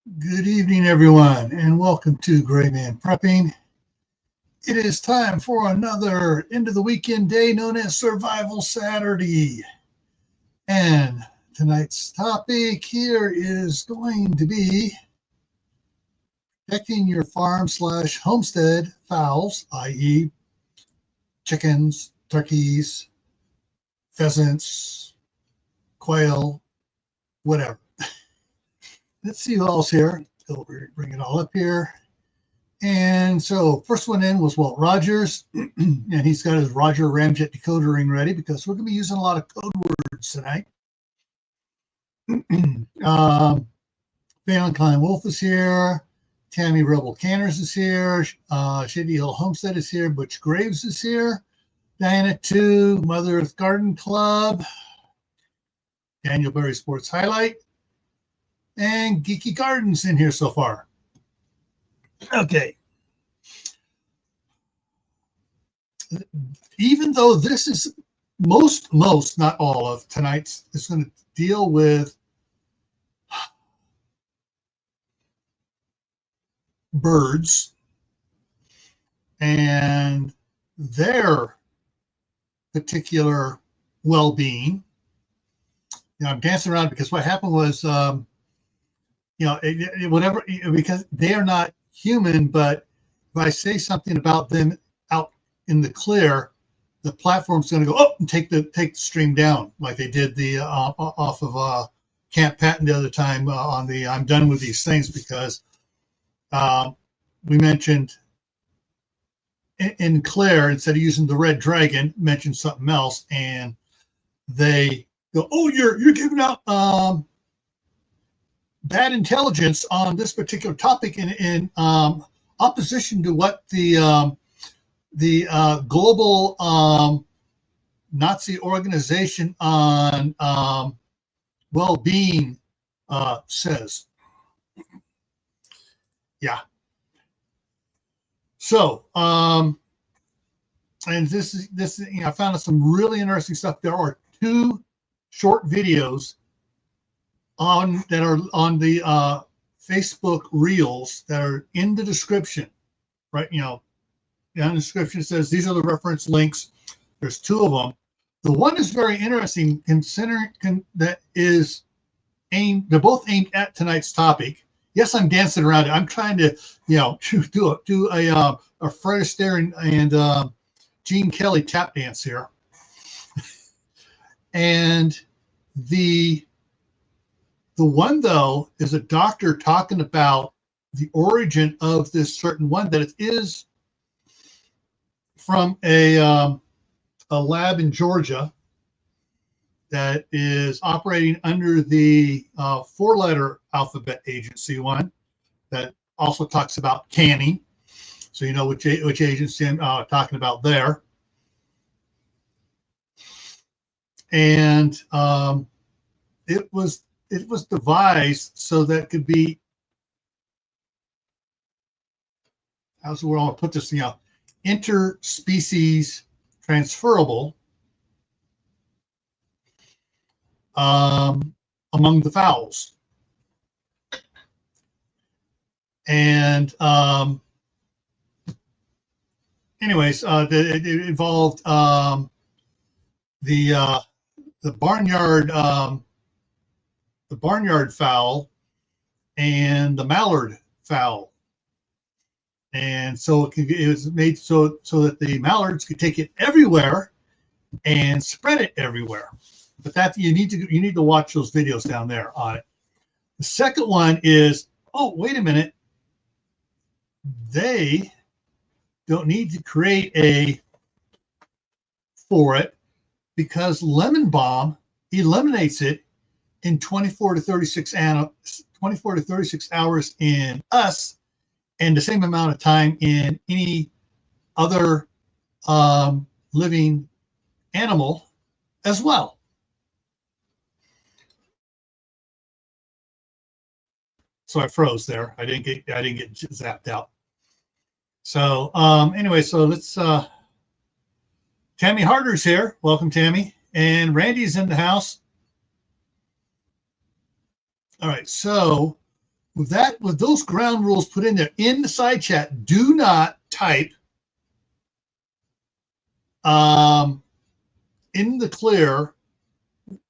Good evening, everyone, and welcome to Gray Man Prepping. It is time for another end of the weekend day known as Survival Saturday. And tonight's topic here is going to be protecting your farm / homestead fowls, i.e., chickens, turkeys, pheasants, quail, whatever. Let's see who else here. Bring it all up here. And so first one in was Walt Rogers, and he's got his Roger Ramjet decoder ring ready because we're going to be using a lot of code words tonight. Valentine Wolf is here. Tammy Rebel Canners is here. Shady Hill Homestead is here. Butch Graves is here. Diana 2, Mother Earth Garden Club. Daniel Berry Sports Highlight. And Geeky Gardens in here so far. Okay. Even though this is most, not all of tonight's is going to deal with birds and their particular well-being. I'm dancing around because what happened was, whatever, because they are not human, but if I say something about them out in the clear, the platform's going to go up and take the stream down, like they did the off of Camp Patton the other time on the I'm done with these things, because we mentioned in Claire, instead of using the red dragon, mentioned something else, and they go, "Oh, you're giving out bad intelligence on this particular topic in opposition to what the global Nazi organization on well-being says." Yeah. So, and this is I found some really interesting stuff. There are 2 short videos that are on the Facebook Reels that are in the description, right? In the description it says these are the reference links. There's 2 of them. The one is very interesting, considering that is aimed. They're both aimed at tonight's topic. Yes, I'm dancing around it. I'm trying to, do a Fred Astaire and Gene Kelly tap dance here. And the one, though, is a doctor talking about the origin of this certain one, that it is from a lab in Georgia that is operating under the 4-letter alphabet agency one that also talks about canning. So you know which agency I'm talking about there. And it was devised so that could be, how's the word I want to put this, interspecies transferable among the fowls. And anyways, it involved the barnyard fowl and the mallard fowl. And so it was made so that the mallards could take it everywhere and spread it everywhere. But that you need to watch those videos down there on it. The second one is, oh, wait a minute. They don't need to create for it, because lemon balm eliminates it in 24 to 36 hours in us, and the same amount of time in any other living animal as well. So I froze there. I didn't get zapped out. So anyway, so let's Tammy Harder's here. Welcome, Tammy. And Randy's in the house. All right, so with those ground rules put in there in the side chat, do not type in the clear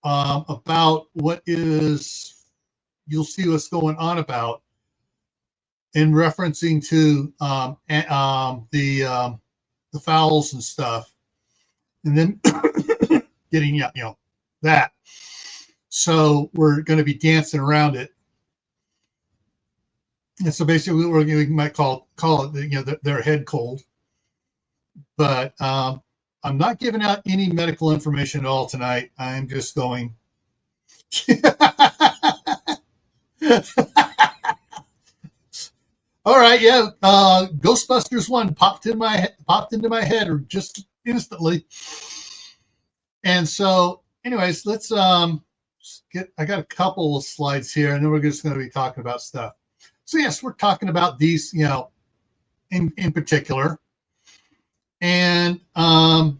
about what is, you'll see what's going on about in referencing to the fowls and stuff, and then getting that. So we're going to be dancing around it, and so basically we might call it their head cold, but I'm not giving out any medical information at all tonight. I'm just going. All right, yeah. Ghostbusters 1 popped into my head just instantly. And so, anyways, let's get. I got a couple of slides here, and then we're just going to be talking about stuff. So yes, we're talking about these, in particular, and of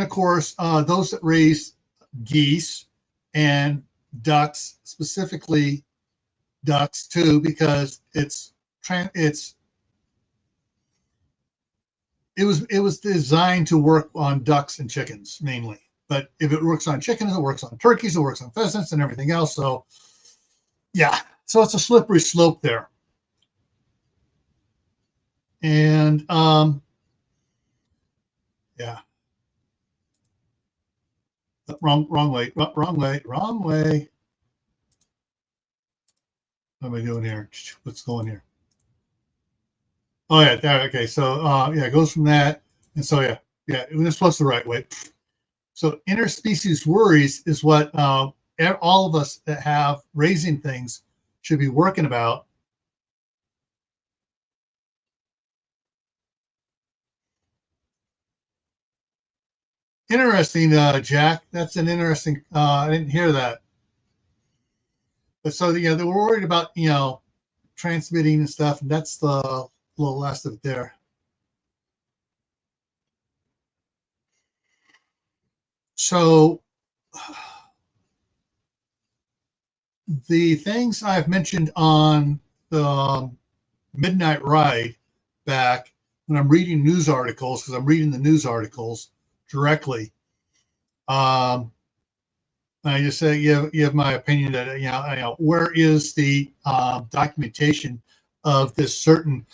course, those that raise geese and ducks, specifically ducks too, because it was designed to work on ducks and chickens mainly. But if it works on chickens, it works on turkeys, it works on pheasants and everything else. So yeah, so it's a slippery slope there. And yeah. Wrong way. What am I doing here? What's going here? Oh yeah, there. Okay, so yeah, it goes from that, and so yeah, we're supposed to the right way. So interspecies worries is what all of us that have raising things should be working about. Interesting, Jack. That's an interesting. I didn't hear that. But so they were worried about transmitting and stuff, and that's the little last of it there. So the things I've mentioned on the Midnight Ride back when I'm reading news articles, because I'm reading the news articles directly. I just say you have my opinion that where is the documentation of this certain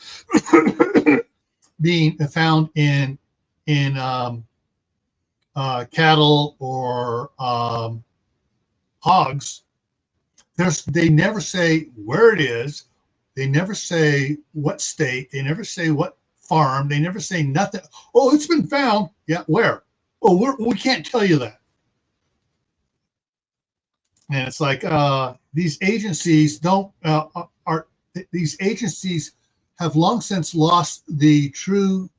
being found in cattle or hogs. They never say where it is. They never say what state. They never say what farm. They never say nothing. Oh, it's been found. Yeah, where? Oh, we can't tell you that. And it's like these agencies these agencies have long since lost the true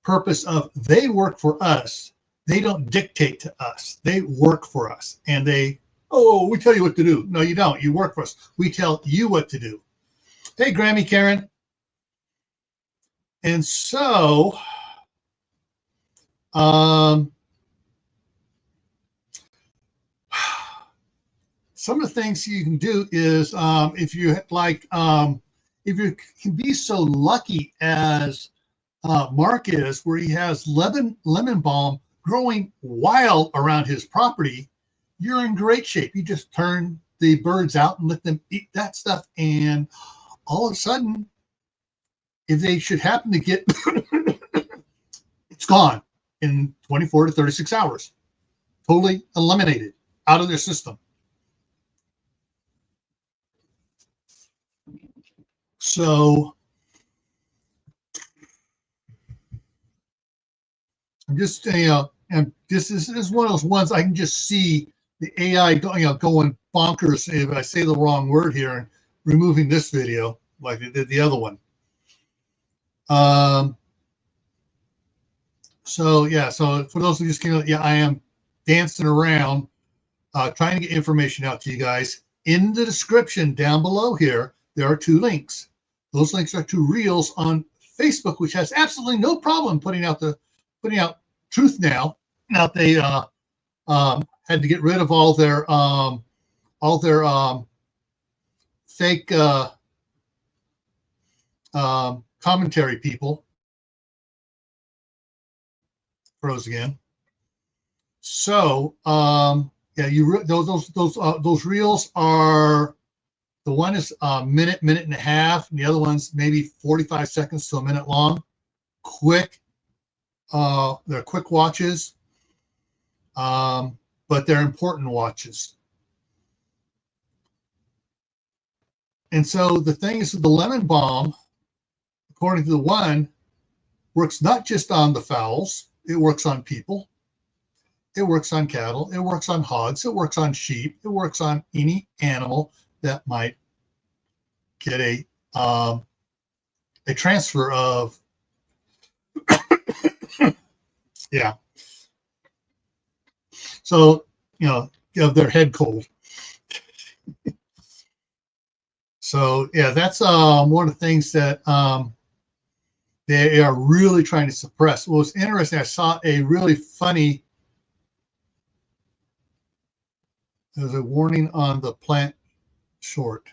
purpose of they work for us. They don't dictate to us. They work for us. And we tell you what to do. No, you don't. You work for us. We tell you what to do. Hey, Grammy Karen. And so some of the things you can do is if you can be so lucky as Mark is, where he has lemon balm growing wild around his property, you're in great shape. You just turn the birds out and let them eat that stuff, and all of a sudden, if they should happen to get it's gone in 24 to 36 hours, totally eliminated out of their system. So I'm just, and this is one of those ones I can just see the AI going bonkers if I say the wrong word here and removing this video like they did the other one. So yeah, so for those who just came out, I am dancing around trying to get information out to you guys. In the description down below here, there are 2 links. Those links are to reels on Facebook, which has absolutely no problem putting out truth now. Now they had to get rid of all their fake commentary people. Froze again. So yeah, those reels are, the one is a minute and a half, and the other one's maybe 45 seconds to a minute long. Quick, they're quick watches, but they're important watches. And so the thing is, the lemon balm, according to the one, works not just on the fowls, it works on people, it works on cattle, it works on hogs, it works on sheep, it works on any animal that might get a transfer of yeah. So, you know, of their head cold. So yeah, that's one of the things that they are really trying to suppress. What was interesting, I saw a really funny, there's a warning on the plant short.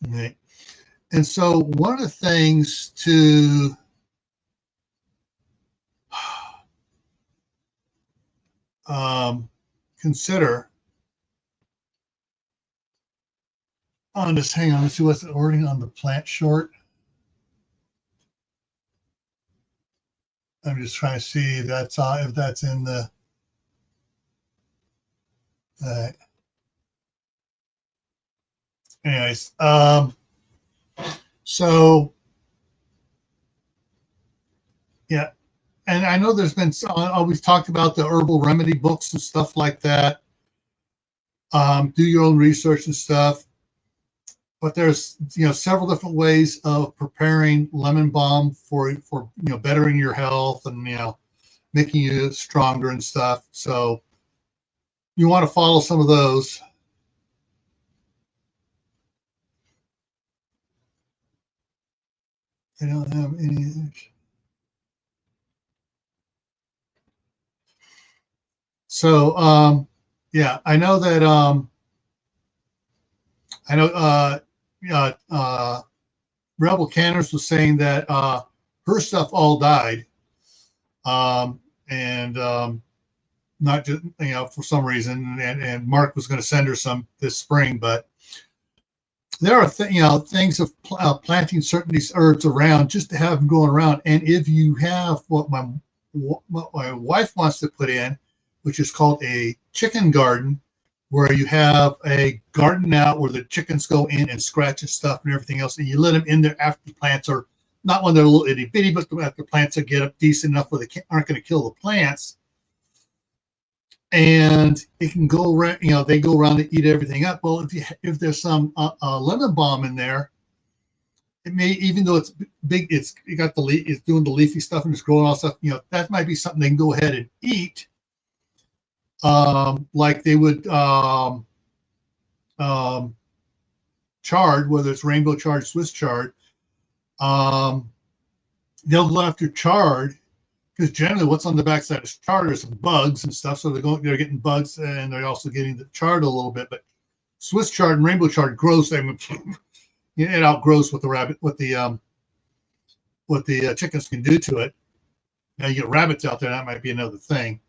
Okay. And so one of the things to consider on this, hang on, let's see what's the wording on the plant short. I'm just trying to see that's if that's in the anyways, so yeah, and I know there's been always talked about the herbal remedy books and stuff like that. Do your own research and stuff, but there's, you know, several different ways of preparing lemon balm for you know, bettering your health and, you know, making you stronger and stuff. So you want to follow some of those. I don't have any. So yeah, I know that I know Rebel Canners was saying that her stuff all died, and not just, you know, for some reason, and Mark was going to send her some this spring, but there are you know, things of planting certain these herbs around just to have them going around. And if you have what my wife wants to put in, which is called a chicken garden, where you have a garden out where the chickens go in and scratch and stuff and everything else, and you let them in there after the plants are, not when they're a little itty bitty, but after the plants get up decent enough where they aren't going to kill the plants. And it can go around, you know, they go around and eat everything up. Well, if there's some lemon balm in there, it may, even though it's big, it's doing the leafy stuff and it's growing all stuff, you know, that might be something they can go ahead and eat. Like they would chard, whether it's rainbow chard, Swiss chard, they'll go after chard, because generally what's on the backside of chard is some bugs and stuff. So they're getting bugs, and they're also getting the chard a little bit. But Swiss chard and rainbow chard grows them. It outgrows what the chickens can do to it. Now you get rabbits out there, that might be another thing.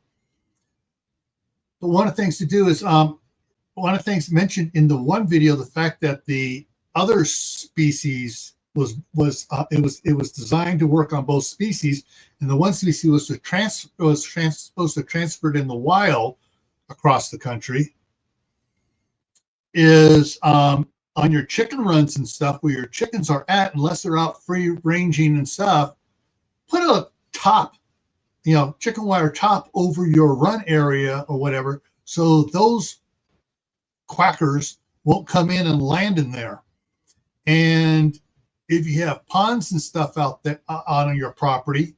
But one of the things to do is one of the things mentioned in the one video, the fact that the other species was designed to work on both species, and the one species was supposed to transfer it in the wild across the country, is on your chicken runs and stuff where your chickens are at, unless they're out free ranging and stuff, put a top, you know, chicken wire top over your run area or whatever, so those quackers won't come in and land in there. And if you have ponds and stuff out there on your property,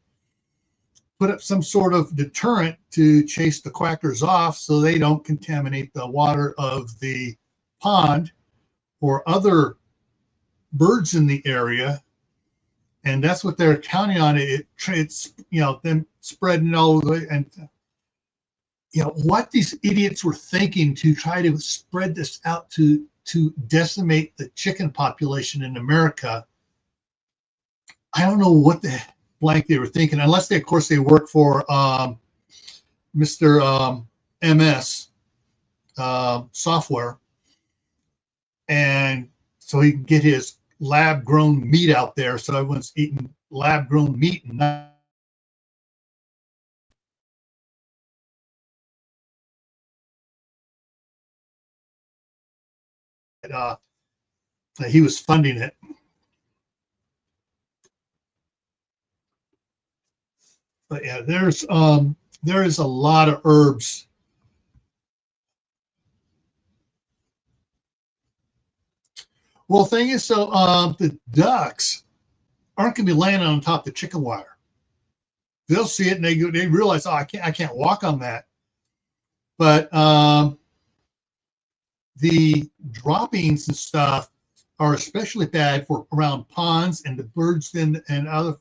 put up some sort of deterrent to chase the quackers off so they don't contaminate the water of the pond or other birds in the area. and that's what they're counting on. It's them spreading all the way, and what these idiots were thinking to try to spread this out to decimate the chicken population in America. I don't know what the blank they were thinking, unless they, of course, they work for Mr. MS software, and so he can get his lab-grown meat out there, so everyone's eating lab-grown meat and not he was funding it. But yeah, there is a lot of herbs. Well, the thing is, so the ducks aren't going to be landing on top of the chicken wire. They'll see it and they realize, oh, I can't walk on that. But the droppings and stuff are especially bad for around ponds, and the birds and other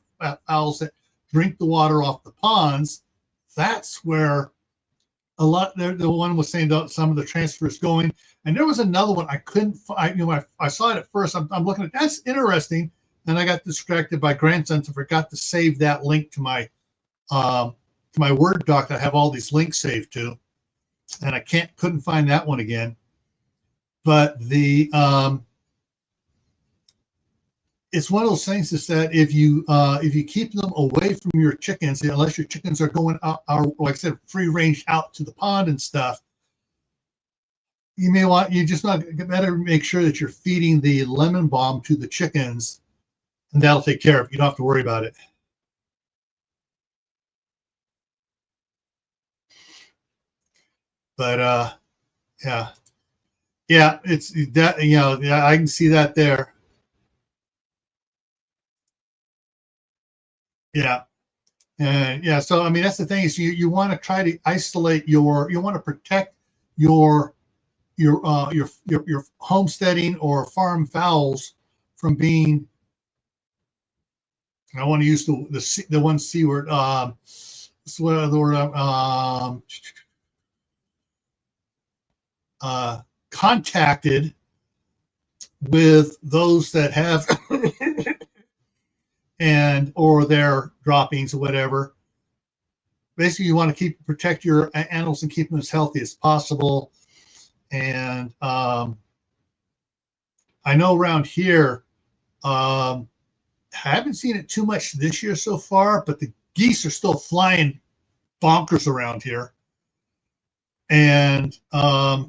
fowls that drink the water off the ponds. That's where a lot. The one was saying that some of the transfers going, and there was another one I couldn't find. I saw it at first. I'm looking at that's interesting, and I got distracted by grandsons and forgot to save that link to my Word doc that I have all these links saved to, and I couldn't find that one again. But it's one of those things is that if you keep them away from your chickens, unless your chickens are going out, like I said, free range out to the pond and stuff, you better make sure that you're feeding the lemon balm to the chickens, and that'll take care of it. You don't have to worry about it. But yeah, it's that I can see that there. Yeah. Yeah, so I mean that's the thing is you want to try to isolate you want to protect your homesteading or farm fowls from being. I want to use the one C word. What other word? Contacted with those that have or their droppings or whatever. Basically, you want to protect your animals and keep them as healthy as possible. And I know around here, I haven't seen it too much this year so far, but the geese are still flying bonkers around here. And I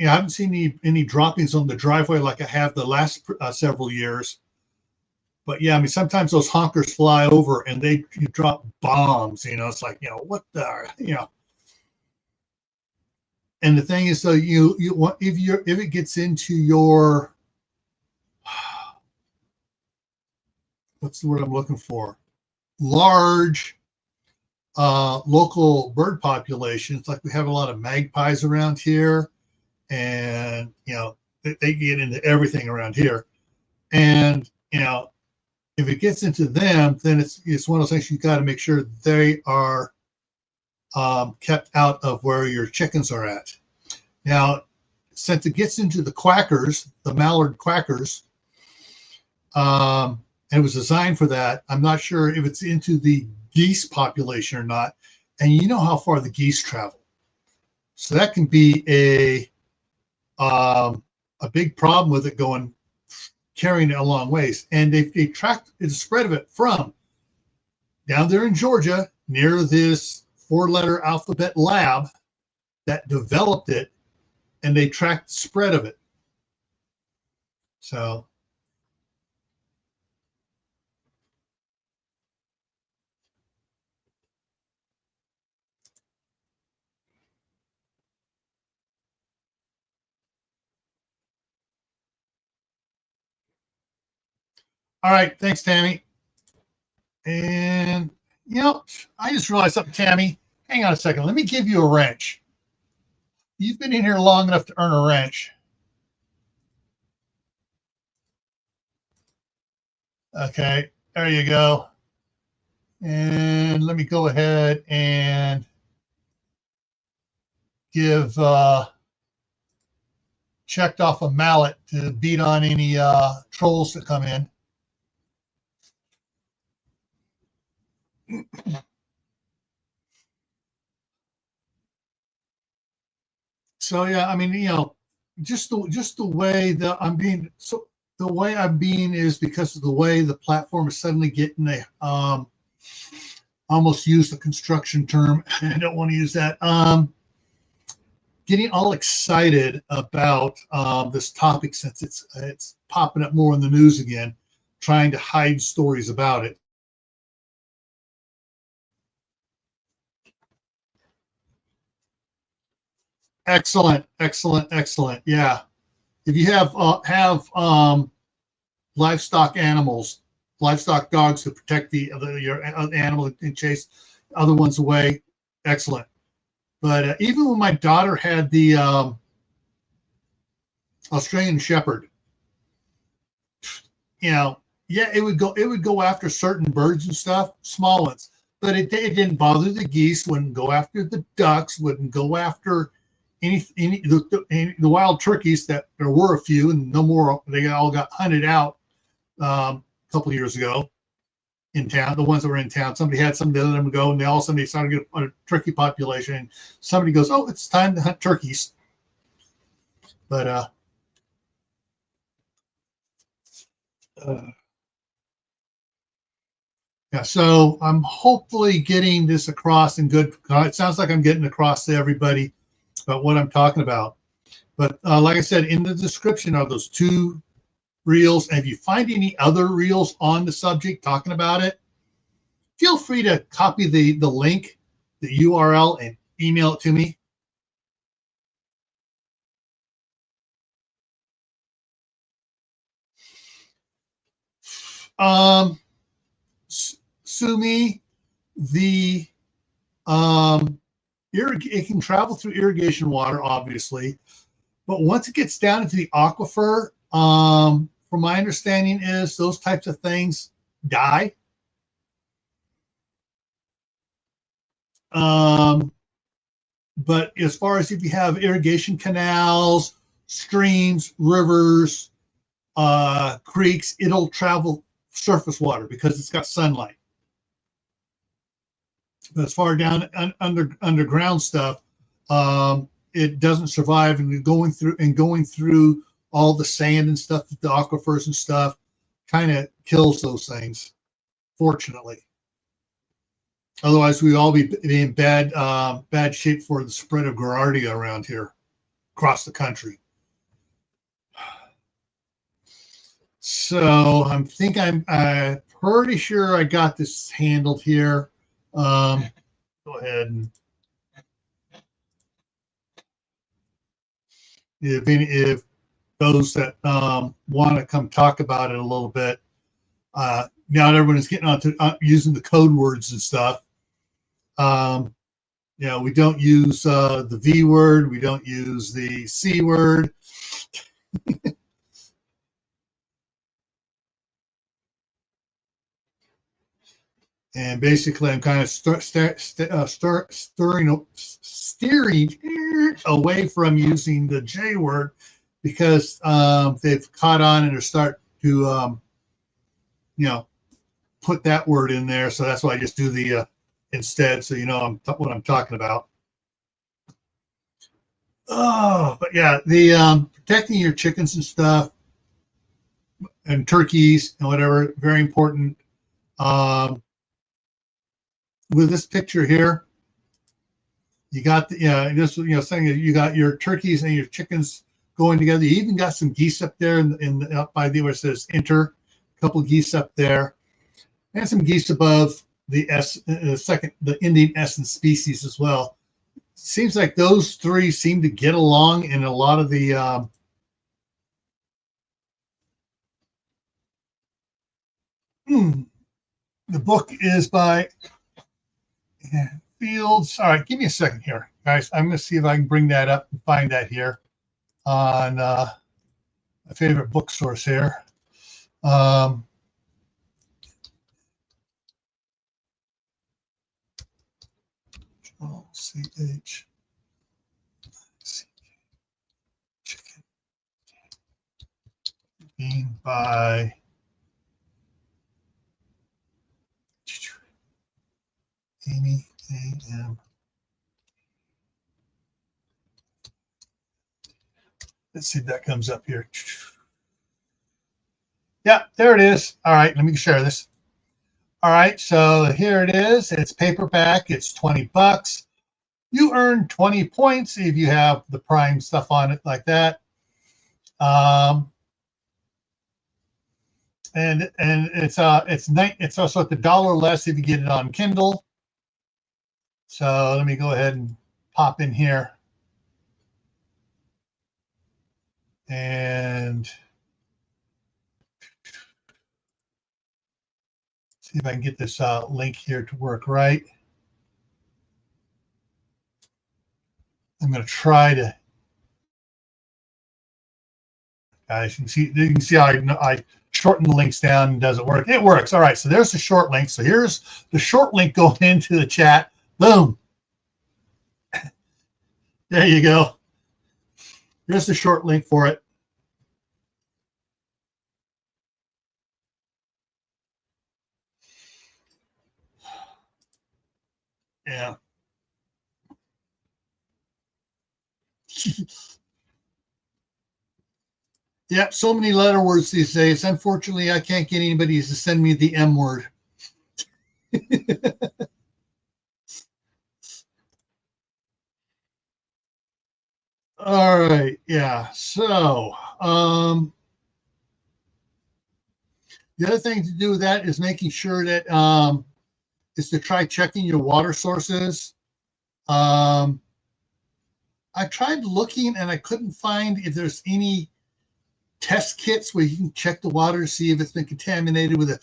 haven't seen any droppings on the driveway like I have the last several years. But yeah, I mean, sometimes those honkers fly over and they drop bombs. It's like, what the, And the thing is, so you want if it gets into your what's the word I'm looking for? Large local bird populations, like we have a lot of magpies around here, and they get into everything around here, and if it gets into them, then it's one of those things you got to make sure they are kept out of where your chickens are at. Now, since it gets into the quackers, the mallard quackers, and it was designed for that, I'm not sure if it's into the geese population or not. And you know how far the geese travel, so that can be a big problem with it carrying it a long ways. And they tracked the spread of it from down there in Georgia near this 4-letter alphabet lab that developed it, and they tracked the spread of it. So all right, thanks, Tammy. And I just realized something, Tammy. Hang on a second. Let me give you a wrench. You've been in here long enough to earn a wrench. Okay, there you go. And let me go ahead and give checked off a mallet to beat on any trolls that come in. So yeah, I mean, just the way that I'm being, so the way I'm being is because of the way the platform is suddenly getting a almost use the construction term. I don't want to use that. Getting all excited about this topic since it's popping up more in the news again, trying to hide stories about it. Excellent, excellent, excellent. Yeah, if you have livestock animals, livestock dogs to protect your animal and chase other ones away, excellent. But even when my daughter had the Australian Shepherd, yeah, it would go after certain birds and stuff, small ones, but it didn't bother the geese. Wouldn't go after the ducks. Wouldn't go after the wild turkeys. That there were a few, and no more. They all got hunted out a couple of years ago in town. The ones that were in town, somebody had some, let them go, and they all of a sudden they started to get a turkey population. And somebody goes, "Oh, it's time to hunt turkeys." But yeah, so I'm hopefully getting this across in good. It sounds like I'm getting across to everybody about what I'm talking about. But like I said, in the description are those two reels. And if you find any other reels on the subject talking about it, feel free to copy the link, the URL, and email it to me. Sumi, the it can travel through irrigation water, obviously, but once it gets down into the aquifer, from my understanding is those types of things die. But as far as if you have irrigation canals, streams, rivers, creeks, it'll travel surface water because it's got sunlight. But as far down underground stuff, it doesn't survive, and going through all the sand and stuff, the aquifers and stuff, kind of kills those things. Fortunately, otherwise we'd all be in bad shape for the spread of Giardia around here, across the country. So I'm pretty sure I got this handled here. Go ahead and if those that want to come talk about it a little bit, now that everyone is getting onto using the code words and stuff. We don't use the V word. We don't use the C word. And basically, I'm kind of steering away from using the J word because they've caught on and are starting to, put that word in there. So that's why I just do the instead, so you know what I'm talking about. Oh, but yeah, the protecting your chickens and stuff and turkeys and whatever, very important. With this picture here, you got saying that you got your turkeys and your chickens going together. You even got some geese up there up by where it says enter, a couple of geese up there, and some geese above the the Indian essence species as well. Seems like those three seem to get along in a lot of the the book is by Fields. All right, give me a second here, guys. I'm going to see if I can bring that up and find that here on my favorite book source here. CH chicken being by Amy AM. Let's see if that comes up here. Yeah, there it is. All right, let me share this. All right, so here it is. It's paperback. It's $20. You earn 20 points if you have the Prime stuff on it like that. And it's also at the $1 less if you get it on Kindle. So let me go ahead and pop in here and see if I can get this link here to work right. I'm going to try to, guys, you can see how I shorten the links down and does it work? It works. All right, so there's the short link. So here's the short link going into the chat. Boom. There you go. There's the short link for it. Yeah. Yep, so many letter words these days. Unfortunately, I can't get anybody to send me the M word. All right, yeah. So the other thing to do with that is making sure that is to try checking your water sources. I tried looking and I couldn't find if there's any test kits where you can check the water to see if it's been contaminated with it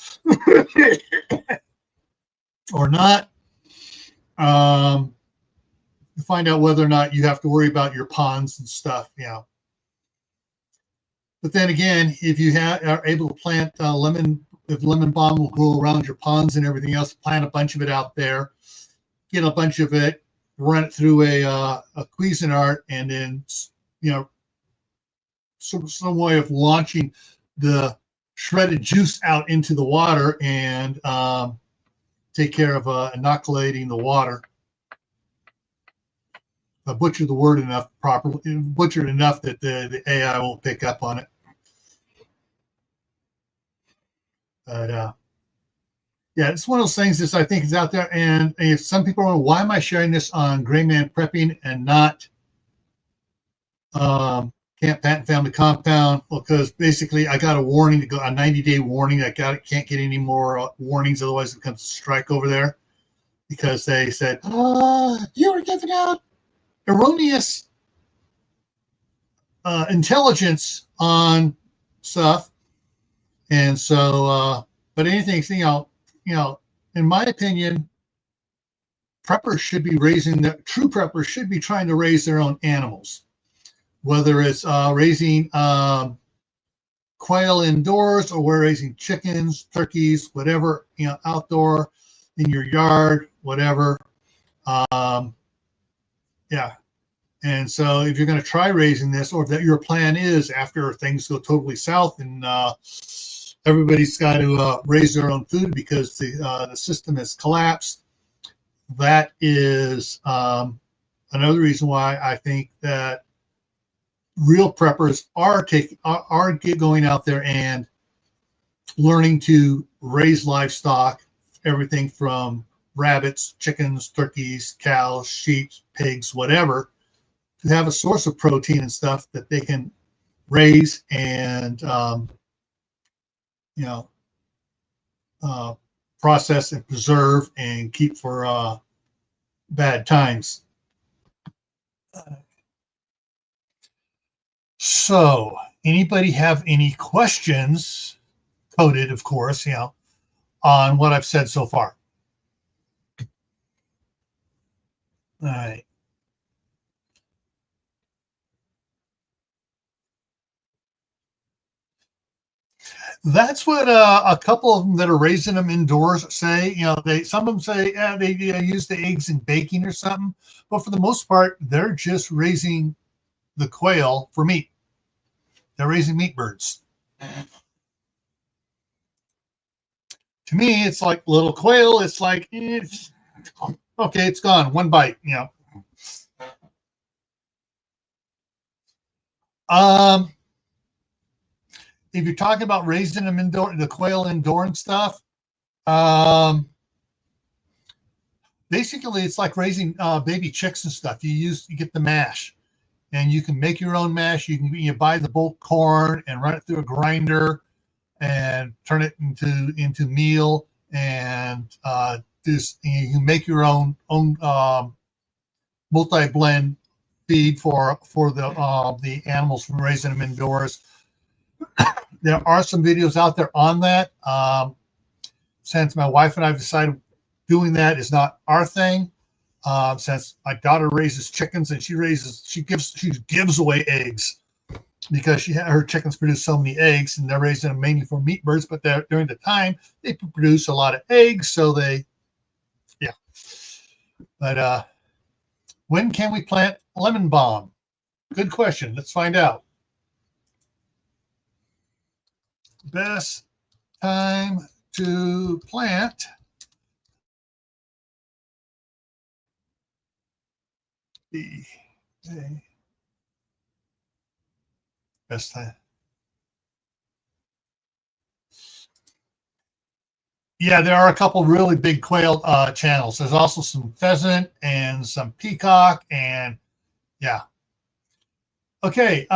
or not. To find out whether or not you have to worry about your ponds and stuff, But then again, if you are able to plant if lemon balm will grow around your ponds and everything else, plant a bunch of it out there, get a bunch of it, run it through a Cuisinart, and then some way of launching the shredded juice out into the water and take care of inoculating the water. I butchered the word butchered enough that the AI won't pick up on it. But yeah, it's one of those things that I think is out there. And if some people are wondering, why am I sharing this on Gray Man Prepping and not Camp Pat and Family Compound? Well, because basically I got a warning to go, a 90-day warning. Can't get any more warnings, otherwise it becomes a strike over there, because they said, you were giving out erroneous intelligence on stuff. And so, but anything, in my opinion, preppers should be true preppers should be trying to raise their own animals, whether it's raising quail indoors or we're raising chickens, turkeys, whatever, outdoor in your yard, whatever. Yeah. And so if you're going to try raising this, or if that your plan is after things go totally south and everybody's got to raise their own food because the system has collapsed, that is another reason why I think that real preppers are going out there and learning to raise livestock, everything from rabbits, chickens, turkeys, cows, sheep, pigs, whatever, to have a source of protein and stuff that they can raise and process and preserve and keep for bad times. So, anybody have any questions, coded, of course, on what I've said so far? All right. That's what a couple of them that are raising them indoors say. You know, some of them say they use the eggs in baking or something, but for the most part, they're just raising the quail for meat. They're raising meat birds. To me, it's like little quail. It's like okay, it's gone. One bite. You know. If you're talking about raising them indoor, the quail indoor and stuff, basically it's like raising baby chicks and stuff. You get the mash, and you can make your own mash. You buy the bulk corn and run it through a grinder and turn it into meal, and you make your own multi blend feed for the animals from raising them indoors. There are some videos out there on that. Since my wife and I have decided doing that is not our thing, since my daughter raises chickens and she gives away eggs because her chickens produce so many eggs, and they're raising them mainly for meat birds. But during the time they produce a lot of eggs, so yeah. But when can we plant lemon balm? Good question. Let's find out. Best time to plant the best time. Yeah, there are a couple really big quail channels. There's also some pheasant and some peacock, and yeah. Okay,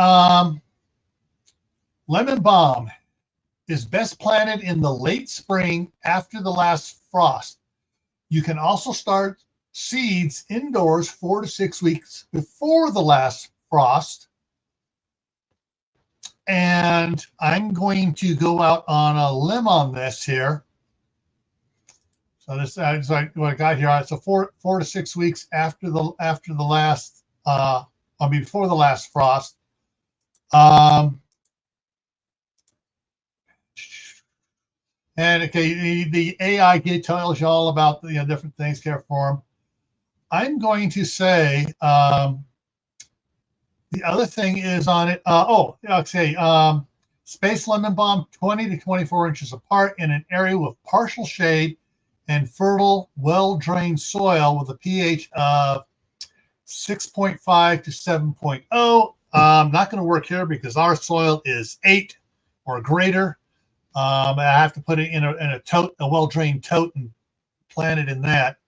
lemon balm is best planted in the late spring after the last frost. You can also start seeds indoors 4 to 6 weeks before the last frost. And I'm going to go out on a limb on this here. So this is like what I got here. So 4 to 6 weeks after the last before the last frost. And okay, the AI tells you all about the different things, care for them. I'm going to say the other thing is on it. Space lemon balm 20 to 24 inches apart in an area with partial shade and fertile, well-drained soil with a pH of 6.5 to 7.0. Not going to work here because our soil is 8 or greater. I have to put it in a tote, a well-drained tote, and plant it in that.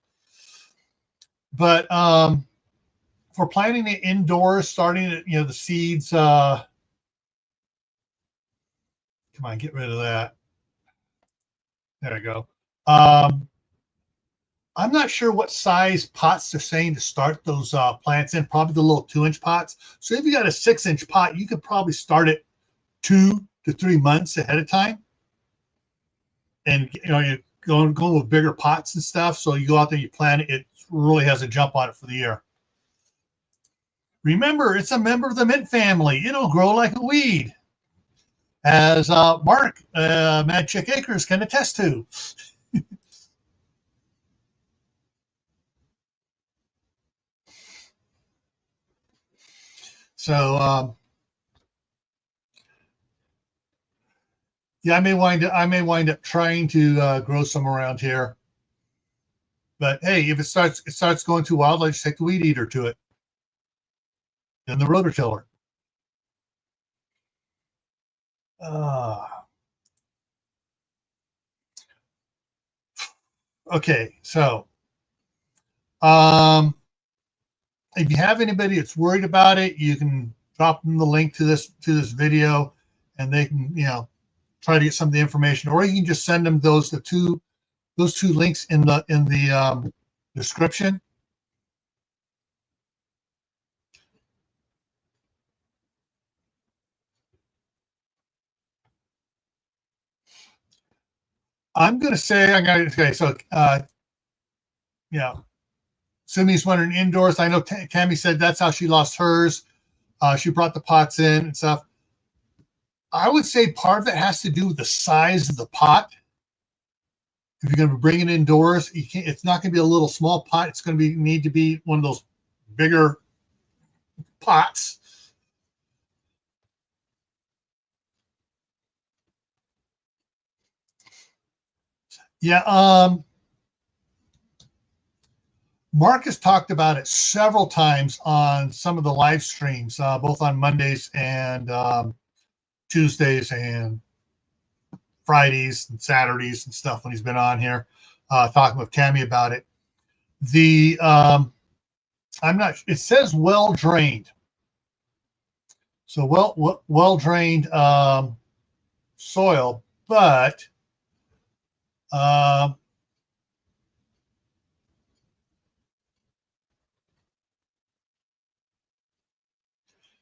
But for planting it indoors, starting the seeds. Come on, get rid of that. There we go. I'm not sure what size pots they're saying to start those plants in. Probably the little 2-inch pots. So if you got a 6-inch pot, you could probably start it 2 to 3 months ahead of time. And you're going with bigger pots and stuff. So you go out there, you plant it. It really has a jump on it for the year. Remember, it's a member of the mint family. It'll grow like a weed, as Mark Mad Chick Acres can attest to. So yeah, I may wind up trying to grow some around here. But hey, if it starts going too wild, I just take the weed eater to it, and the rototiller. Okay, so if you have anybody that's worried about it, you can drop them the link to this video, and they can try to get some of the information, or you can just send them those two links in the description. I'm going to say, okay, so, Sumi's wondering indoors. I know Tammy said that's how she lost hers. She brought the pots in and stuff. I would say part of it has to do with the size of the pot. If you're going to bring it indoors, you can't, it's not going to be a little small pot. It's going to need to be one of those bigger pots. Yeah, Mark has talked about it several times on some of the live streams, both on Mondays and Tuesdays and Fridays and Saturdays and stuff when he's been on here talking with Tammy about it. The I'm not. It says well drained, so well drained soil, but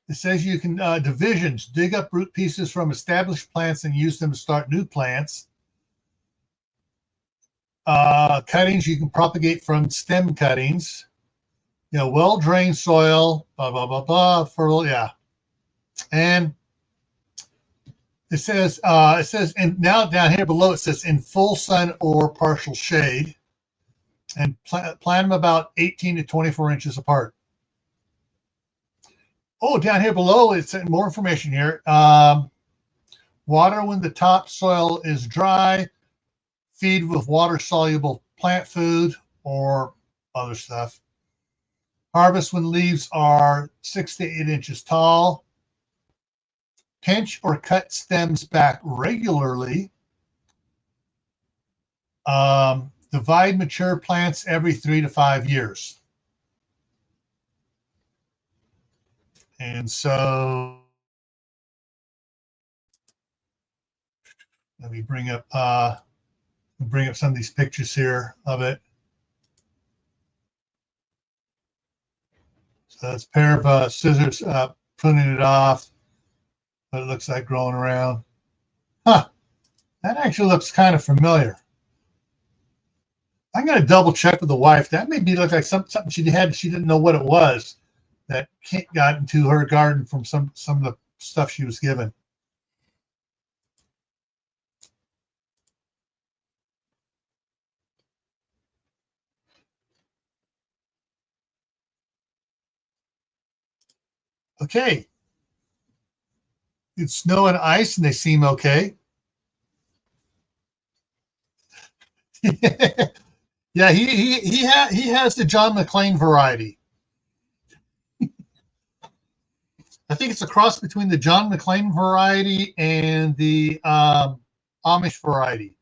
it says you can divisions, dig up root pieces from established plants and use them to start new plants. Cuttings you can propagate from stem cuttings. You know, well-drained soil, blah, blah, blah, blah, fertile, yeah. And it says, and now down here below it says in full sun or partial shade, and plant them about 18 to 24 inches apart. Oh, down here below, it's more information here. Water when the topsoil is dry, feed with water-soluble plant food or other stuff. Harvest when leaves are 6 to 8 inches tall. Pinch or cut stems back regularly. Divide mature plants every 3 to 5 years. And so let me bring up some of these pictures here of it. So that's a pair of scissors pruning it off. What it looks like growing around. Huh. That actually looks kind of familiar. I'm going to double check with the wife. That may look like something she had. She didn't know what it was that got into her garden from some of the stuff she was given. Okay. It's snow and ice, and they seem okay. Yeah, he has the John McClane variety. I think it's a cross between the John McClane variety and the Amish variety.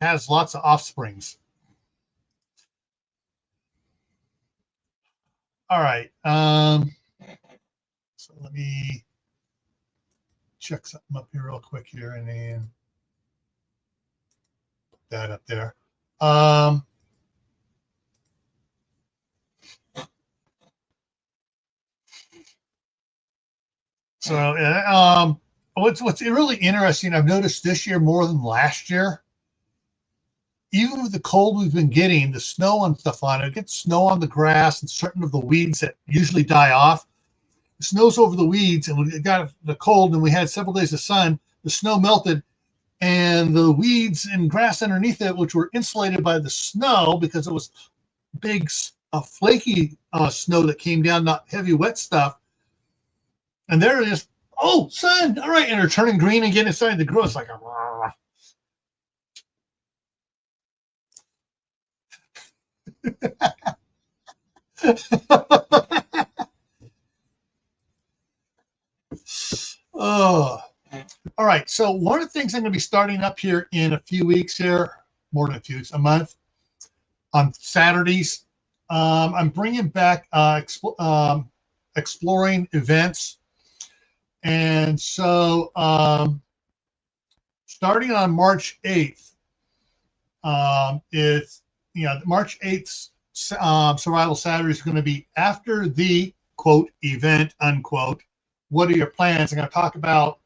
It has lots of offsprings. All right. So let me check something up here real quick here and then put that up there. So what's really interesting, I've noticed this year more than last year, even with the cold we've been getting, the snow and stuff on it, gets snow on the grass and certain of the weeds that usually die off. The snow's over the weeds, and we got the cold, and we had several days of sun. The snow melted, and the weeds and grass underneath it, which were insulated by the snow because it was big, flaky snow that came down, not heavy, wet stuff. And they're just, oh, sun, all right, and they're turning green again. It's starting to grow. It's like a oh, all right. So one of the things I'm going to be starting up here in a few weeks here, more than a few weeks, a month, on Saturdays, I'm bringing back exploring events. And so starting on March 8th, March 8th Survival Saturday is going to be after the, quote, event, unquote. What are your plans? I'm going to talk about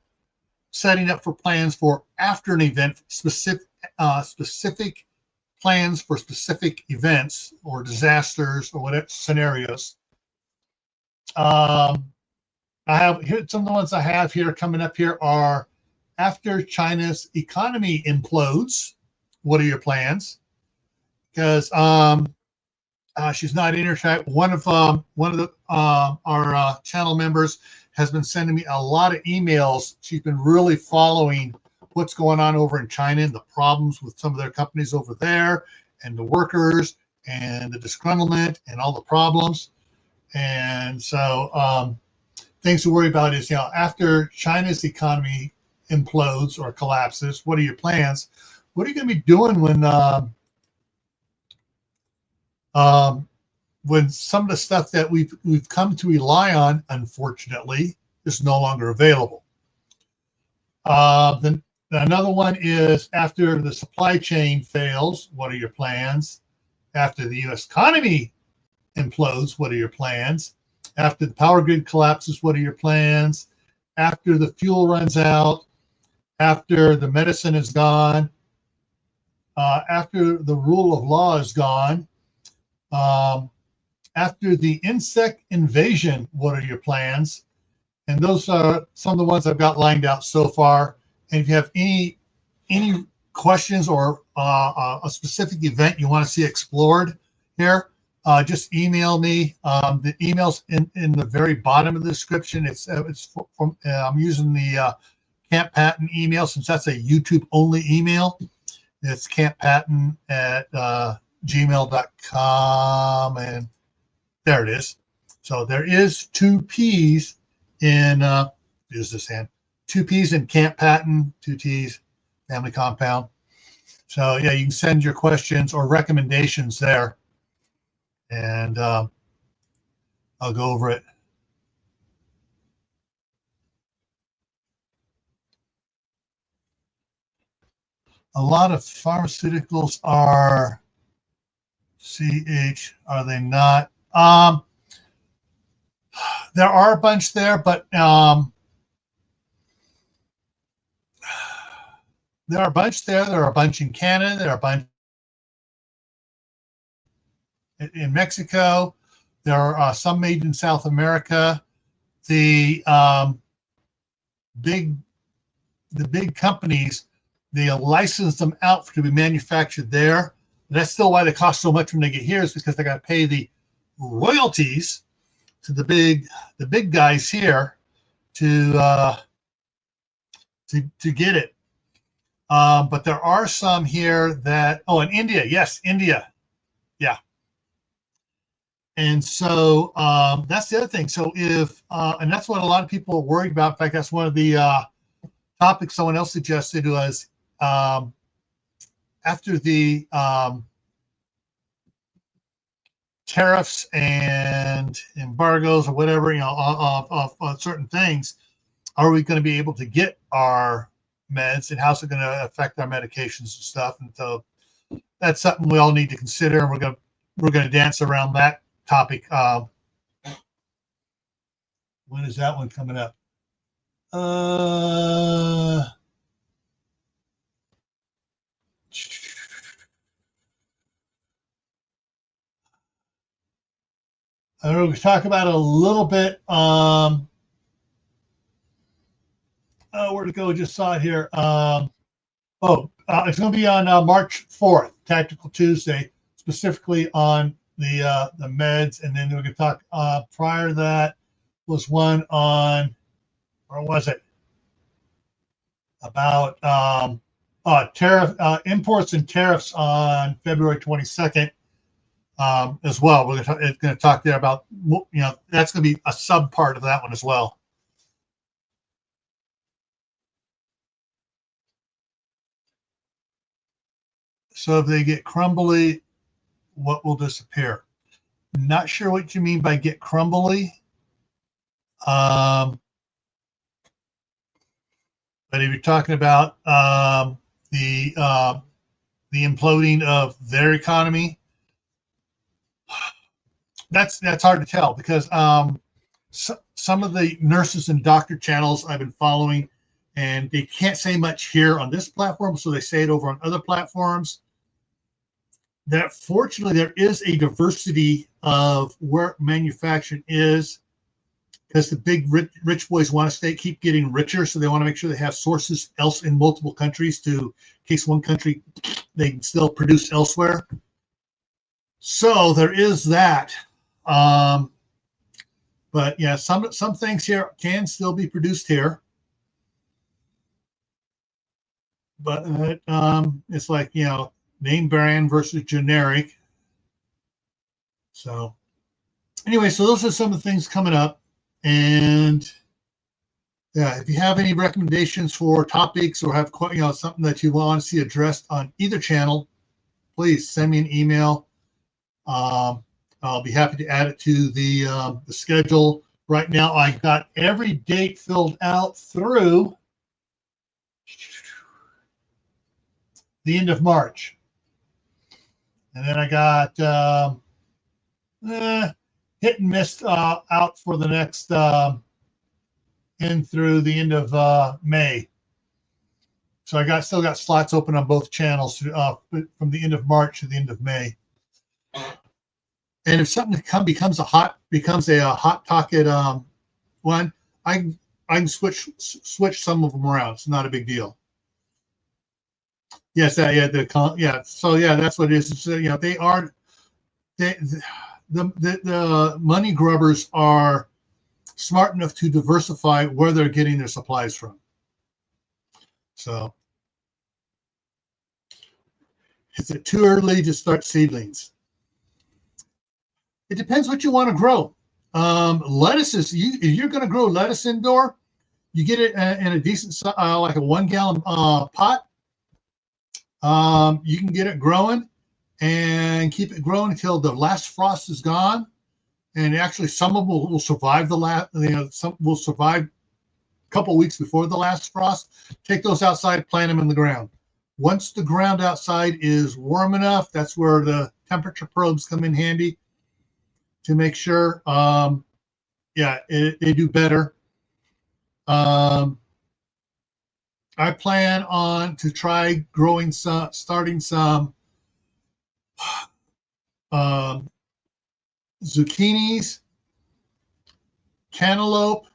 setting up for plans for after an event, specific plans for specific events or disasters or whatever scenarios. I have here some of the ones I have here coming up here are after China's economy implodes, what are your plans? Because she's not in here chat. One of the our channel members has been sending me a lot of emails. She's been really following what's going on over in China and the problems with some of their companies over there and the workers and the disgruntlement and all the problems. And so things to worry about is, after China's economy implodes or collapses, what are your plans? What are you going to be doing when some of the stuff that we've come to rely on, unfortunately, is no longer available? Then another one is after the supply chain fails, what are your plans? After the U.S. economy implodes, what are your plans? After the power grid collapses, what are your plans? After the fuel runs out, after the medicine is gone, after the rule of law is gone, after the insect invasion, what are your plans? And those are some of the ones I've got lined out so far. And if you have any questions or a specific event you want to see explored here, just email me. The email's in the very bottom of the description. It's from I'm using the Camp Patton email since that's a YouTube only email. It's camppatton@gmail.com, and there it is. So there is 2 P's in use this hand. 2 P's in Camp Patton, 2 T's, family compound. So yeah, you can send your questions or recommendations there, and I'll go over it. A lot of pharmaceuticals are CH, are they not? There are a bunch there, but there are a bunch there. There are a bunch in Canada. There are a bunch in Mexico. There are some made in South America. The big companies, they license them out to be manufactured there. That's still why they cost so much when they get here, is because they got to pay the royalties to the big guys here to get it. But there are some here that in India, yes, India, yeah. And so that's the other thing. So if and that's what a lot of people are worried about. In fact, that's one of the topics someone else suggested was after the tariffs and embargoes or whatever, of certain things, are we going to be able to get our meds, and how's it going to affect our medications and stuff? And so that's something we all need to consider. And we're going to dance around that topic. When is that one coming up? I'm going to talk about it a little bit. Where to go? Just saw it here. It's going to be on March 4th, Tactical Tuesday, specifically on the meds. And then we're going to talk prior to that was one on, where was it? About tariff imports and tariffs on February 22nd. As well. We're going to talk there about, that's going to be a sub part of that one as well. So if they get crumbly, what will disappear? Not sure what you mean by get crumbly. But if you're talking about the imploding of their economy, that's hard to tell, because some of the nurses and doctor channels I've been following, and they can't say much here on this platform, so they say it over on other platforms, that fortunately there is a diversity of where manufacturing is. because the big rich boys want to keep getting richer, so they want to make sure they have sources else in multiple countries to, in case one country they can still produce elsewhere. So there is that. But yeah, some things here can still be produced here. But it's like, you know, name brand versus generic. So anyway, so those are some of the things coming up. And yeah, if you have any recommendations for topics or have, you know, something that you want to see addressed on either channel, please send me an email. I'll be happy to add it to the schedule. Right now, I got every date filled out through the end of March. And then I got hit and miss out for the next in through the end of May. So I still got slots open on both channels from the end of March to the end of May. And if something becomes a hot pocket one, I can switch some of them around. It's not a big deal. Yes, So yeah, that's what it is. It's, you know, the money grubbers are smart enough to diversify where they're getting their supplies from. So, is it too early to start seedlings? It depends what you want to grow. Lettuces, if you're going to grow lettuce indoor, you get it in a decent, like a 1 gallon pot. You can get it growing and keep it growing until the last frost is gone. And actually, some of them will survive some will survive a couple of weeks before the last frost. Take those outside, plant them in the ground. Once the ground outside is warm enough, that's where the temperature probes come in handy to make sure, they do better. I plan on to try starting some zucchinis, cantaloupe,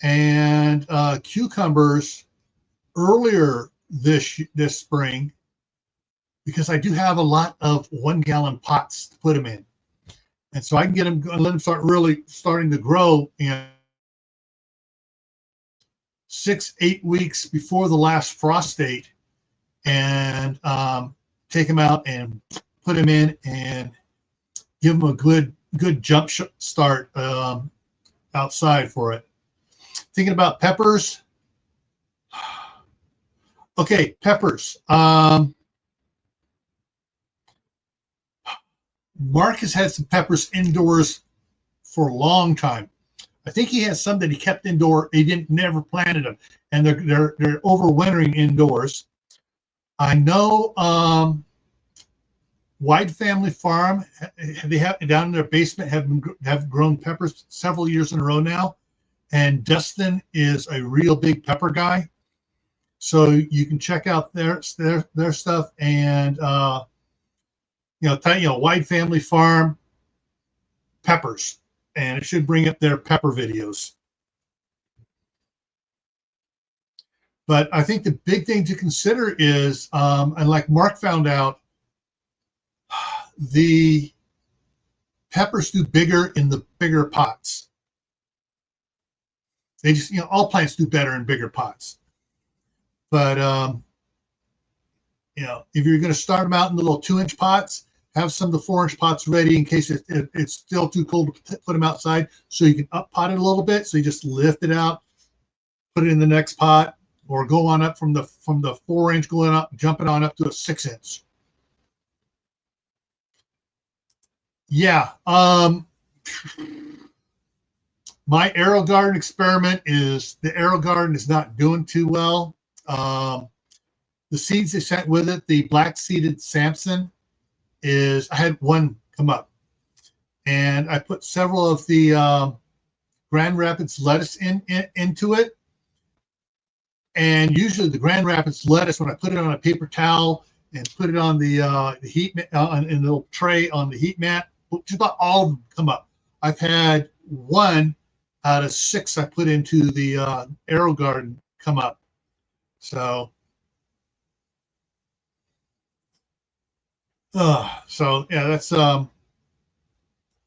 and cucumbers earlier this spring, because I do have a lot of 1 gallon pots to put them in. And so I can let them starting to grow in 6-8 weeks before the last frost date, and take them out and put them in and give them a good jump start outside for it. Thinking about peppers. Okay, peppers. Mark has had some peppers indoors for a long time. I think he has some that he kept indoor. He never planted them, and they're overwintering indoors. I know Wide Family Farm, they have down in their basement have grown peppers several years in a row now, and Dustin is a real big pepper guy, so you can check out their stuff. And Wide Family Farm peppers, and it should bring up their pepper videos. But I think the big thing to consider is, and like Mark found out, the peppers do bigger in the bigger pots. They just, all plants do better in bigger pots. But, if you're going to start them out in the little 2-inch pots, have some of the 4-inch pots ready in case it's still too cold to put them outside, so you can up pot it a little bit. So you just lift it out, put it in the next pot, or go on up from the 4-inch, going up, jumping on up to a 6-inch. Yeah. My AeroGarden experiment the AeroGarden is not doing too well. The seeds they sent with it, the black seeded Samson, I had one come up, and I put several of the Grand Rapids lettuce into it. And usually the Grand Rapids lettuce, when I put it on a paper towel and put it on the heat in a little tray on the heat mat, just about all of them come up. I've had one out of 6 I put into the arrow garden come up. So yeah, that's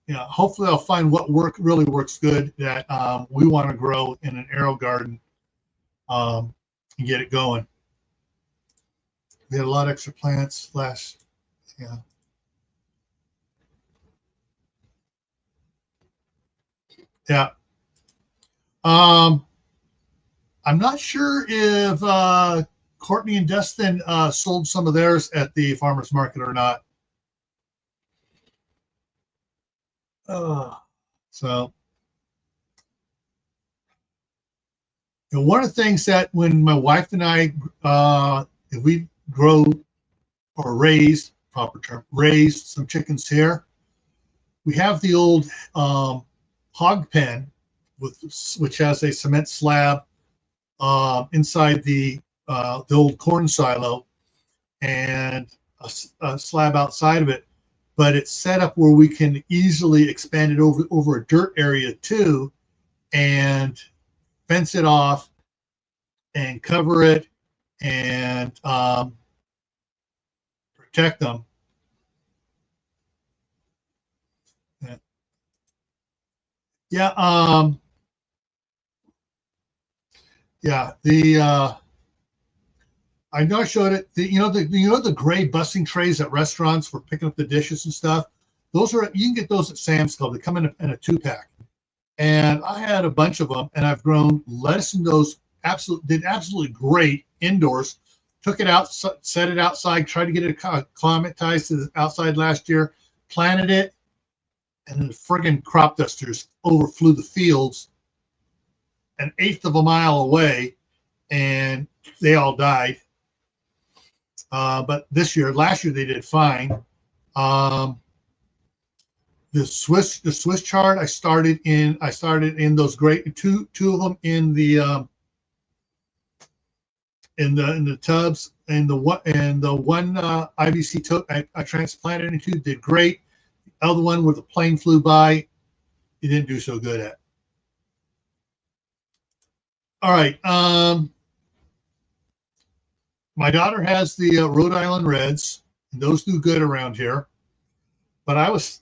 hopefully I'll find what really works good that we want to grow in an arrow garden, and get it going. We had a lot of extra plants last, yeah. Yeah. I'm not sure if Courtney and Dustin sold some of theirs at the farmer's market or not. So, one of the things that when my wife and I, if we grow or raise, proper term, raise some chickens here, we have the old hog pen which has a cement slab inside the old corn silo and a slab outside of it, but it's set up where we can easily expand it over a dirt area too, and fence it off and cover it and protect them. Yeah. Yeah. I know I showed it. The gray busing trays at restaurants for picking up the dishes and stuff. You can get those at Sam's Club. They come in a 2-pack. And I had a bunch of them, and I've grown lettuce in those. Did absolutely great indoors. Took it out, set it outside, tried to get it acclimatized to the outside last year, planted it, and then the friggin' crop dusters overflew the fields an eighth of a mile away, and they all died. But last year they did fine. The Swiss chard I started in those great two of them in the tubs, and the one IBC I transplanted into did great. The other one where the plane flew by, it didn't do so good at. All right. My daughter has the Rhode Island Reds, and those do good around here. But I was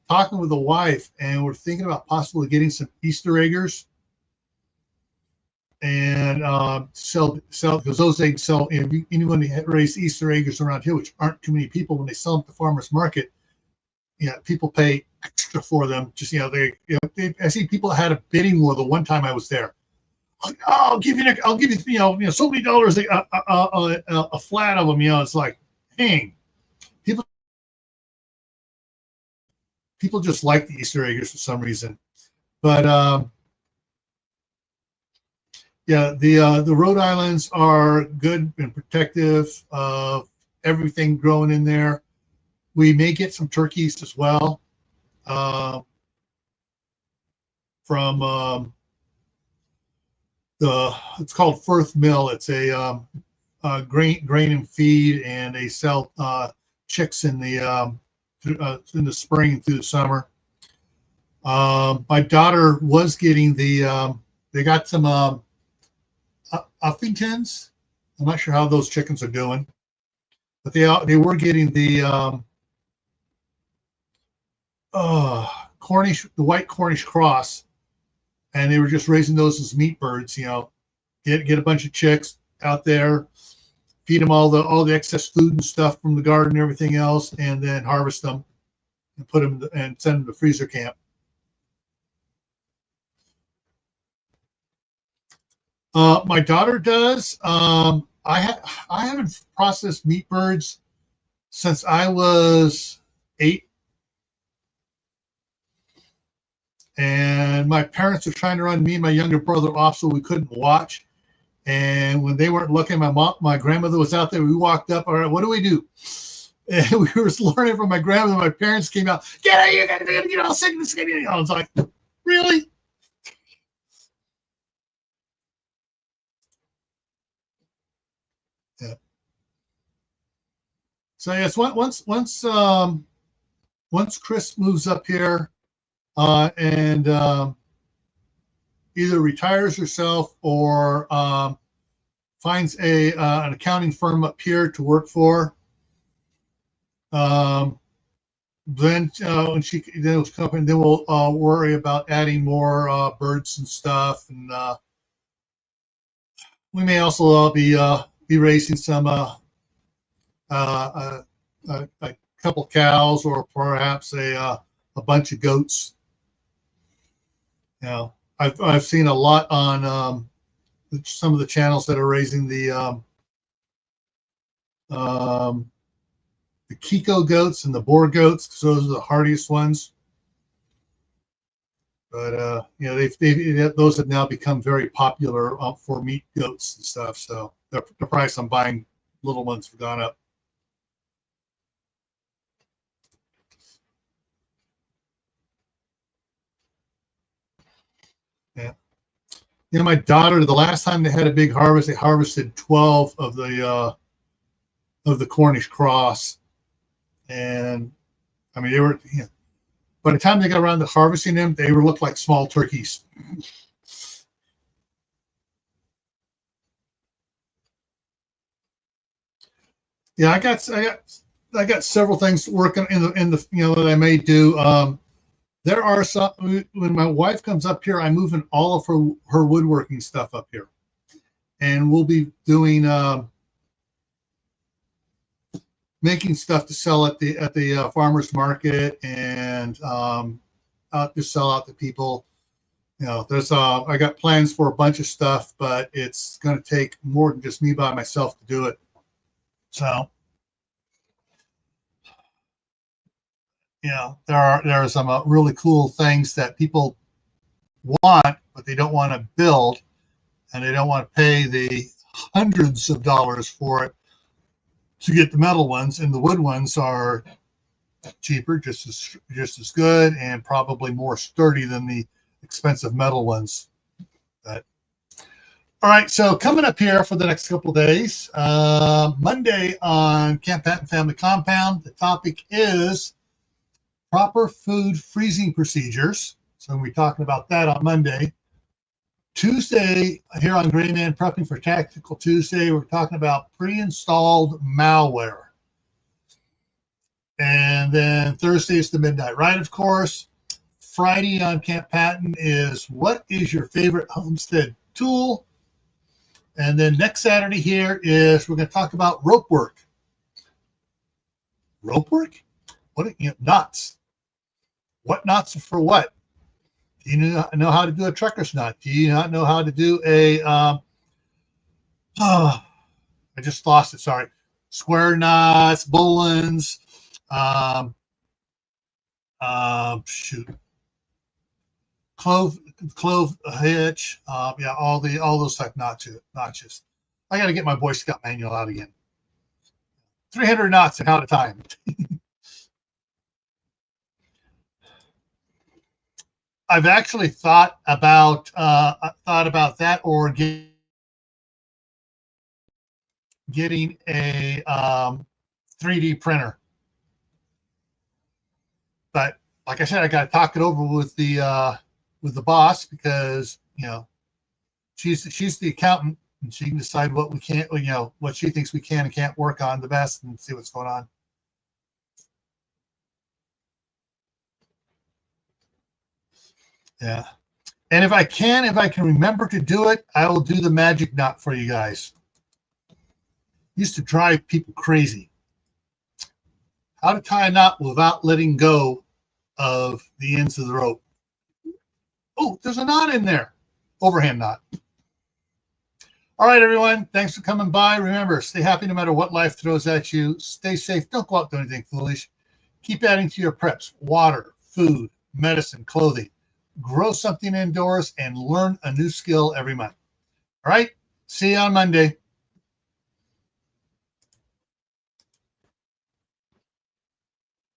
talking with the wife, and we're thinking about possibly getting some Easter eggers and sell because those eggs sell. Anyone who raise Easter eggers around here, which aren't too many people, when they sell them at the farmers market, people pay extra for them. Just I see people had a bidding war the one time I was there. I'll give you so many dollars a flat of them. It's like, dang, people just like the Easter eggers for some reason. But the Rhode Islands are good and protective of everything growing in there. We may get some turkeys as well from it's called Firth Mill. It's a grain and feed, and they sell chicks in the spring through the summer. My daughter was getting they got some Uffingtons. I'm not sure how those chickens are doing, but they were getting the white Cornish cross, and they were just raising those as meat birds. Get a bunch of chicks out there, feed them all the excess food and stuff from the garden and everything else, and then harvest them and put them and send them to freezer camp. My daughter does. I haven't processed meat birds since I was 8. And my parents were trying to run me and my younger brother off so we couldn't watch. And when they weren't looking, my grandmother was out there. We walked up. All right, what do we do? And we were learning from my grandmother. My parents came out. Get out! You got to get all sick and skinny. I was like, really? Yeah. So yes, once Chris moves up here, and either retires herself or finds an accounting firm up here to work for. Then when she then we'll worry about adding more birds and stuff, and we may also be raising some a couple cows, or perhaps a bunch of goats. You know, I've seen a lot on some of the channels that are raising the Kiko goats and the boar goats, because those are the hardiest ones. But you know, those have now become very popular for meat goats and stuff. So the price on buying little ones have gone up. Yeah. You know, my daughter, the last time they had a big harvest, they harvested 12 of the Cornish cross. And I mean, they were, you know, by the time they got around to harvesting them, they were looked like small turkeys. Yeah, I got several things working in the you know, that I may do. There are some, when my wife comes up here, I'm moving all of her woodworking stuff up here, and we'll be doing making stuff to sell at the farmers market, and out to sell out to people. You know, there's I got plans for a bunch of stuff, but it's going to take more than just me by myself to do it. So, you know, there are some really cool things that people want, but they don't want to build, and they don't want to pay the hundreds of dollars for it to get the metal ones, and the wood ones are cheaper, just as good, and probably more sturdy than the expensive metal ones. But all right, so coming up here for the next couple of days, Monday on Camp Patton Family Compound, the topic is proper food freezing procedures. So we'll be talking about that on Monday. Tuesday, here on Gray Man Prepping for Tactical Tuesday, we're talking about pre-installed malware. And then Thursday is the Midnight Ride, of course. Friday on Camp Patton is what is your favorite homestead tool? And then next Saturday here is we're going to talk about rope work. Rope work? What, you know, knots. What knots are for what? Do you know how to do a trucker's knot? Do you not know how to do a, I just lost it, sorry. Square knots, bullens, shoot. Clove hitch, yeah, all those type notches. I got to get my Boy Scout manual out again. 300 knots and how to time. I've actually thought about that, or getting a 3D printer. But like I said, I got to talk it over with the boss, because you know she's the accountant, and she can decide what we can't, you know, what she thinks we can and can't work on the best, and see what's going on. Yeah. And if I can remember to do it, I will do the magic knot for you guys. Used to drive people crazy. How to tie a knot without letting go of the ends of the rope. Oh, there's a knot in there. Overhand knot. All right, everyone. Thanks for coming by. Remember, stay happy no matter what life throws at you. Stay safe. Don't go out doing anything foolish. Keep adding to your preps. Water, food, medicine, clothing. Grow something indoors and learn a new skill every month. All right. See you on Monday.